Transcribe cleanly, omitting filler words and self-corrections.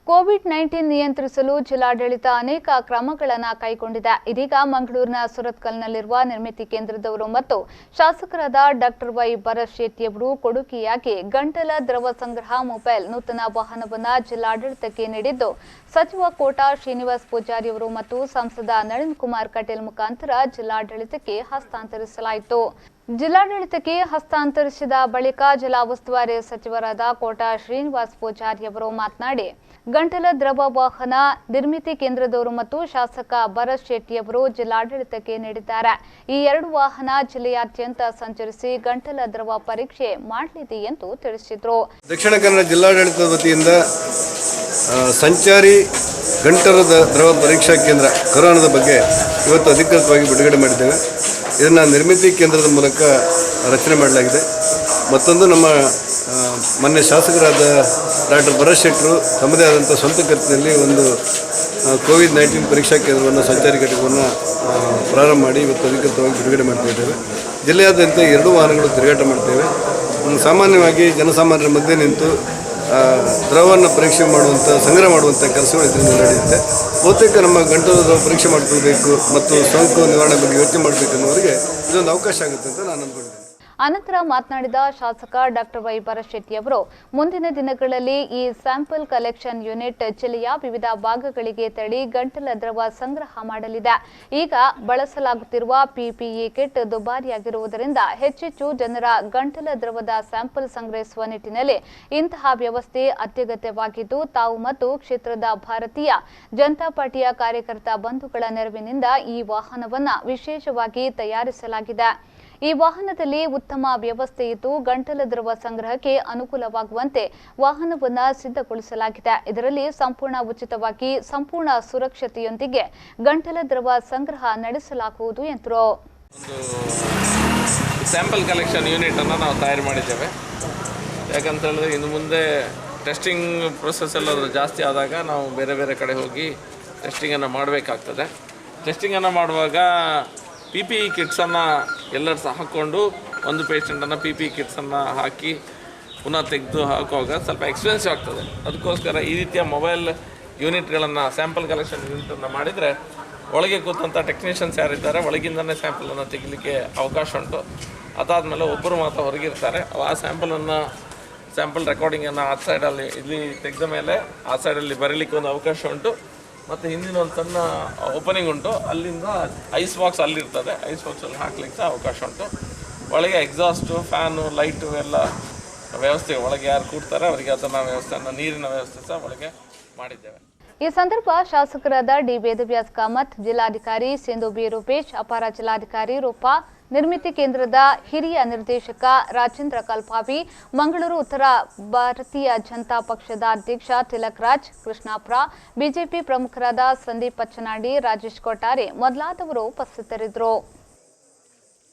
COVID-19 ನಿಯಂತ್ರಿಸಲು ಜಿಲ್ಲಾಡಳಿತ ಅನೇಕ ಕ್ರಮಗಳನ್ನು ಕೈಗೊಂಡಿದೆ. ಇದೀಗ ಮಂಗಳೂರಿನ ಸುರತ್ಕಲ್ನಲ್ಲಿರುವ ನಿರ್ಮಿತಿ ಕೇಂದ್ರದವರು ಮತ್ತು ಶಾಸಕರಾದ ಡಾಕ್ಟರ್ ವೈ ಭರತ್ ಶೆಟ್ಟಿಯವರು ಕೊಡುಗೆಯಾಗಿ ಗಂಟಲ ದ್ರವ ಸಂಗ್ರಹ ಮೊಬೈಲ್ ನೂತನ ವಾಹನವನ್ನು ಜಿಲ್ಲಾಡಳಿತಕ್ಕೆ ನೀಡಿದ್ದು, ಸಚಿವ ಕೋಟಾ ಶ್ರೀನಿವಾಸ್ ಪೂಜಾರಿ ಅವರು ಮತ್ತು ಸಂಸದ ನಳಿನ್ ಕುಮಾರ್ ಕಟೀಲ್ ಮುಖಾಂತರ ಜಿಲ್ಲಾಡಳಿತಕ್ಕೆ ಹಸ್ತಾಂತರಿಸಲಾಯಿತು. ಜಿಲ್ಲಾಡಳಿತಕ್ಕೆ ಹಸ್ತಾಂತರಿಸಿದ ಬಳಿಕ ಜಿಲ್ಲಾ ಉಸ್ತುವಾರಿ ಸಚಿವರಾದ ಕೋಟಾ ಶ್ರೀನಿವಾಸ್ ಪೂಜಾರಿ ಅವರು ಮಾತನಾಡಿ, ಗಂಟಲ ದ್ರವ ವಾಹನ ನಿರ್ಮಿತಿ ಕೇಂದ್ರದವರು ಮತ್ತು ಶಾಸಕ ಭರತ್ ಶೆಟ್ಟಿಯವರು ಜಿಲ್ಲಾಡಳಿತಕ್ಕೆ ನೀಡಿದ್ದಾರೆ. ಈ ಎರಡು ವಾಹನ ಜಿಲ್ಲೆಯಾದ್ಯಂತ ಸಂಚರಿಸಿ ಗಂಟಲ ದ್ರವ ಪರೀಕ್ಷೆ ಮಾಡಲಿದೆ ಎಂದು ತಿಳಿಸಿದರು. ದಕ್ಷಿಣ ಕನ್ನಡ ಜಿಲ್ಲಾಡಳಿತದ ವತಿಯಿಂದ ಸಂಚಾರಿ ಗಂಟಲದ ದ್ರವ ಪರೀಕ್ಷಾ ಕೇಂದ್ರ ಕೊರೋನಾದ ಬಗ್ಗೆ ಇವತ್ತು ಅಧಿಕೃತವಾಗಿ ಬಿಡುಗಡೆ ಮಾಡಿದ್ದೇವೆ. ಇದನ್ನು ನಿರ್ಮಿತಿ ಕೇಂದ್ರದ ಮೂಲಕ ರಚನೆ ಮಾಡಲಾಗಿದೆ. ಮತ್ತೊಂದು ನಮ್ಮ ಮೊನ್ನೆ ಶಾಸಕರಾದ ಡಾಕ್ಟರ್ ಭರತ್ ಶೆಟ್ಟರು ತಮ್ಮದೇ ಆದಂಥ ಸ್ವಂತ ಖರ್ಚಿನಲ್ಲಿ ಒಂದು ಕೋವಿಡ್-19 ಪರೀಕ್ಷಾ ಕೇಂದ್ರವನ್ನು ಸಂಚಾರಿ ಘಟಕವನ್ನು ಪ್ರಾರಂಭ ಮಾಡಿ ಇವತ್ತು ಅಧಿಕೃತವಾಗಿ ಬಿಡುಗಡೆ ಮಾಡ್ತಾ ಇದ್ದೇವೆ. ಜಿಲ್ಲೆಯಾದ್ಯಂತ ಎರಡು ವಾಹನಗಳು ತಿರುಗಾಟ ಮಾಡ್ತೇವೆ. ಸಾಮಾನ್ಯವಾಗಿ ಜನಸಾಮಾನ್ಯರ ಮಧ್ಯೆ ನಿಂತು ದ್ರವವನ್ನು ಪರೀಕ್ಷೆ ಮಾಡುವಂಥ ಸಂಗ್ರಹ ಮಾಡುವಂಥ ಕೆಲಸಗಳು ಇದರಿಂದ ನಡೆಯುತ್ತೆ. ಬಹುತೇಕ ನಮ್ಮ ಗಂಟಲು ದ್ರವ ಪರೀಕ್ಷೆ ಮಾಡಿಕೊಳ್ಬೇಕು ಮತ್ತು ಸೋಂಕು ನಿವಾರಣೆ ಬಗ್ಗೆ ಯೋಚನೆ ಮಾಡಬೇಕು ಅನ್ನೋರಿಗೆ ಇದೊಂದು ಅವಕಾಶ ಆಗುತ್ತೆ ಅಂತ ನಾನು ಅಂದ್ಕೊಂಡಿದ್ದೇನೆ. ಅನಂತರ ಮಾತನಾಡಿದ ಶಾಸಕ ಡಾಕ್ಟರ್ ವೈ ಭರತ್ ಶೆಟ್ಟಿಯವರು, ಮುಂದಿನ ದಿನಗಳಲ್ಲಿ ಈ ಸ್ಯಾಂಪಲ್ ಕಲೆಕ್ಷನ್ ಯೂನಿಟ್ ಜಿಲ್ಲೆಯ ವಿವಿಧ ಭಾಗಗಳಿಗೆ ತೆರಳಿ ಗಂಟಲ ದ್ರವ ಸಂಗ್ರಹ ಮಾಡಲಿದೆ. ಈಗ ಬಳಸಲಾಗುತ್ತಿರುವ ಪಿಪಿಇ ಕಿಟ್ ದುಬಾರಿಯಾಗಿರುವುದರಿಂದ ಹೆಚ್ಚೆಚ್ಚು ಜನರ ಗಂಟಲ ದ್ರವದ ಸ್ಯಾಂಪಲ್ ಸಂಗ್ರಹಿಸುವ ನಿಟ್ಟಿನಲ್ಲಿ ಇಂತಹ ವ್ಯವಸ್ಥೆ ಅತ್ಯಗತ್ಯವಾಗಿದ್ದು, ತಾವು ಮತ್ತು ಕ್ಷೇತ್ರದ ಭಾರತೀಯ ಜನತಾ ಪಾರ್ಟಿಯ ಕಾರ್ಯಕರ್ತ ಬಂಧುಗಳ ನೆರವಿನಿಂದ ಈ ವಾಹನವನ್ನು ವಿಶೇಷವಾಗಿ ತಯಾರಿಸಲಾಗಿದೆ. ಈ ವಾಹನದಲ್ಲಿ ಉತ್ತಮ ವ್ಯವಸ್ಥೆ ಇದ್ದು, ಗಂಟಲ ದ್ರವ ಸಂಗ್ರಹಕ್ಕೆ ಅನುಕೂಲವಾಗುವಂತೆ ವಾಹನವನ್ನು ಸಿದ್ಧಗೊಳಿಸಲಾಗಿದೆ. ಇದರಲ್ಲಿ ಸಂಪೂರ್ಣ ಉಚಿತವಾಗಿ ಸಂಪೂರ್ಣ ಸುರಕ್ಷತೆಯೊಂದಿಗೆ ಗಂಟಲ ದ್ರವ ಸಂಗ್ರಹ ನಡೆಸಲಾಗುವುದು ಎಂದರು. ಸ್ಯಾಂಪಲ್ ಕಲೆಕ್ಷನ್ ಯೂನಿಟ್ ಅನ್ನು ನಾವು ತಯಾರು ಮಾಡಿದ್ದೇವೆ. ಯಾಕಂತ ಹೇಳಿದ್ರೆ ಇನ್ನು ಮುಂದೆ ಟೆಸ್ಟಿಂಗ್ ಪ್ರೊಸೆಸ್ ಎಲ್ಲ ಜಾಸ್ತಿ ಆದಾಗ ನಾವು ಬೇರೆ ಬೇರೆ ಕಡೆ ಹೋಗಿ ಟೆಸ್ಟಿಂಗನ್ನು ಮಾಡಬೇಕಾಗ್ತದೆ. ಟೆಸ್ಟಿಂಗನ್ನು ಮಾಡುವಾಗ PPE ಕಿಟ್ಸನ್ನು ಎಲ್ಲರೂ ಸಹ ಹಾಕ್ಕೊಂಡು ಒಂದು ಪೇಷಂಟನ್ನು PPE ಕಿಟ್ಸನ್ನು ಹಾಕಿ ಪುನಃ ತೆಗೆದು ಹಾಕುವಾಗ ಸ್ವಲ್ಪ ಎಕ್ಸ್ಪೆನ್ಸಿವ್ ಆಗ್ತದೆ. ಅದಕ್ಕೋಸ್ಕರ ಈ ರೀತಿಯ ಮೊಬೈಲ್ ಯೂನಿಟ್ಗಳನ್ನು ಸ್ಯಾಂಪಲ್ ಕಲೆಕ್ಷನ್ ಯೂನಿಟನ್ನು ಮಾಡಿದರೆ ಒಳಗೆ ಕೂತಂಥ ಟೆಕ್ನಿಷಿಯನ್ಸ್ ಯಾರಿದ್ದಾರೆ ಒಳಗಿಂದನೇ ಸ್ಯಾಂಪಲನ್ನು ತೆಗಿಲಿಕ್ಕೆ ಅವಕಾಶ ಉಂಟು. ಅದಾದಮೇಲೆ ಒಬ್ಬರು ಮಾತ್ರ ಹೊರಗಿರ್ತಾರೆ. ಆ ಸ್ಯಾಂಪಲ್ ರೆಕಾರ್ಡಿಂಗನ್ನು ಆ ಸೈಡಲ್ಲಿ ಇಲ್ಲಿ ತೆಗೆದ ಮೇಲೆ ಆ ಸೈಡಲ್ಲಿ ಬರೀಲಿಕ್ಕೆ ಒಂದು ಅವಕಾಶ ಉಂಟು. ಮತ್ತು ಹಿಂದಿನ ಒಂದು ಸಣ್ಣ ಓಪನಿಂಗ್ ಉಂಟು, ಅಲ್ಲಿಂದ ಐಸ್ ಬಾಕ್ಸ್ ಅಲ್ಲಿರ್ತದೆ, ಐಸ್ ಬಾಕ್ಸಲ್ಲಿ ಹಾಕ್ಲಿಕ್ಕೆ ಅವಕಾಶ ಉಂಟು. ಒಳಗೆ ಎಕ್ಸಾಸ್ಟು, ಫ್ಯಾನು, ಲೈಟು ಎಲ್ಲ ವ್ಯವಸ್ಥೆ ಒಳಗೆ ಯಾರು ಕೂಡ್ತಾರೆ ಅವರಿಗೆ ಅದನ್ನು ವ್ಯವಸ್ಥೆಯನ್ನು ನೀರಿನ ವ್ಯವಸ್ಥೆ ಸಹ ಒಳಗೆ ಮಾಡಿದ್ದೇವೆ. ಈ ಸಂದರ್ಭ ಶಾಸಕರಾದ ಡಿ ವೇದವ್ಯಾಸ್ ಕಾಮತ್, ಜಿಲ್ಲಾಧಿಕಾರಿ ಸಿಂಧು ಬಿ ರೂಪೇಶ್, ಅಪರ ಜಿಲ್ಲಾಧಿಕಾರಿ ರೂಪಾ, ನಿರ್ಮಿತಿ ಕೇಂದ್ರದ ಹಿರಿಯ ನಿರ್ದೇಶಕ ರಾಜೇಂದ್ರ ಕಲ್ಪಾವಿ, ಮಂಗಳೂರು ಉತ್ತರ ಭಾರತೀಯ ಜನತಾ ಪಕ್ಷದ ಅಧ್ಯಕ್ಷ ತಿಲಕ್ ರಾಜ್, ಕೃಷ್ಣಾಪುರ, ಬಿಜೆಪಿ ಪ್ರಮುಖರಾದ ಸಂದೀಪ್ ಪಚ್ಚನಾಡಿ, ರಾಜೇಶ್ ಕೊಟ್ಟಾರೆ ಮೊದಲಾದವರು ಉಪಸ್ಥಿತರಿದ್ದರು.